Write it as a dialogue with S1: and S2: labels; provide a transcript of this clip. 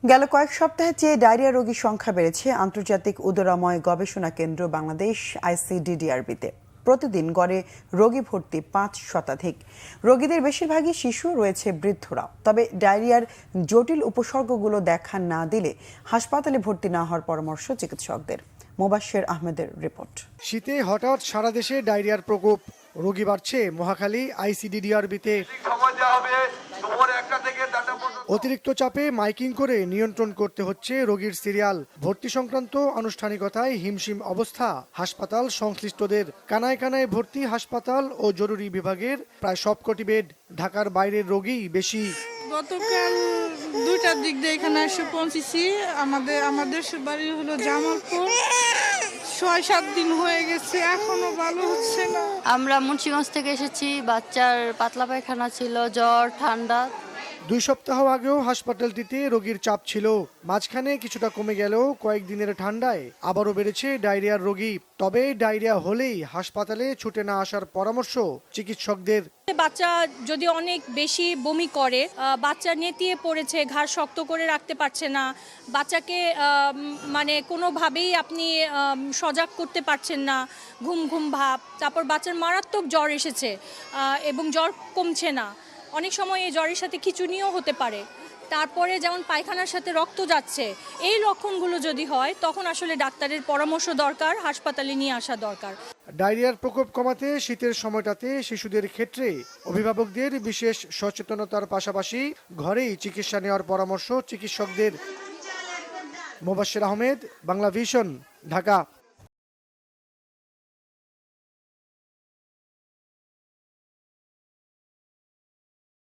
S1: গেল কয়েক সপ্তাহের চেয়ে ডায়রিয়া রোগীর সংখ্যা বেড়েছে আন্তর্জাতিক উদরাময় গবেষণা কেন্দ্র বাংলাদেশ আইসিডিডিআরবিতে। প্রতিদিন গড়ে রোগী ভর্তি ৫ শতাধিক। রোগীদের বেশিরভাগই শিশু, রয়েছে বৃদ্ধরা। তবে ডায়রিয়ার জটিল উপসর্গগুলো দেখা না দিলে হাসপাতালে ভর্তি না হওয়ার পরামর্শ চিকিৎসকদের। মোবাশ্বের আহমেদের রিপোর্ট।
S2: শীতে হঠাৎ সারা দেশে ডায়রিয়ার প্রকোপ, রোগী বাড়ছে মহাখালী আইসিডিডিআরবিতে। অতিরিক্ত চাপে মাইকিং করে নিয়ন্ত্রণ করতে হচ্ছে রোগীর সিরিয়াল। ভর্তি সংক্রান্ত আনুষ্ঠানিকতায় হিমশিম অবস্থা হাসপাতাল সংশ্লিষ্টদের। কানায় কানায় ভর্তি হাসপাতাল ও জরুরি বিভাগের প্রায় সবকটি বেড। ঢাকার বাইরের রোগী বেশি।
S3: গতকাল 2টার দিক দিয়ে এখানে এসে পৌঁছেছি। আমাদের বাড়ি হলো জামালপুর। 6-7 দিন হয়ে গেছে, এখনো ভালো হচ্ছে না।
S4: আমরা মুন্সিগঞ্জ থেকে এসেছি। বাচ্চার পাতলা পায়খানা ছিল, জ্বর, ঠান্ডা।
S2: 2 সপ্তাহ আগেও হাসপাতালটিতে রোগীর চাপ ছিল। মাঝখানে কিছুটা কমে গেলেও কয়েকদিনের ঠান্ডায় আবারও বেড়েছে ডায়রিয়ার রোগী। তবে ডায়রিয়া হলেই হাসপাতালে ছুটে না আসার পরামর্শ চিকিৎসকদের।
S5: বাচ্চা যদি অনেক বেশি বমি করে, বাচ্চা নেতিয়ে পড়েছে, ঘাড় শক্ত করে রাখতে পারছে না, বাচ্চাকে মানে কোনোভাবেই আপনি সজাগ করতে পারছেন না, ঘুম ঘুম ভাব, তারপর বাচ্চার মারাত্মক জ্বর এসেছে এবং জ্বর কমছে না, অনেক সময় এই জ্বরের সাথে খিঁচুনিও হতে পারে, তারপরে যেমন পায়খানার সাথে রক্ত যাচ্ছে, এই লক্ষণগুলো যদি হয় তখন আসলে ডাক্তারের পরামর্শ দরকার, হাসপাতালে নিয়ে আসা দরকার।
S2: ডায়রিয়ার প্রকোপ কমাতে শীতের সময়টাতে শিশুদের ক্ষেত্রে অভিভাবকদের বিশেষ সচেতনতার পাশাপাশি ঘরেই চিকিৎসা নেওয়ার পরামর্শ চিকিৎসকদের। মোবাশ্বের আহমেদ, বাংলা ভিশন, ঢাকা।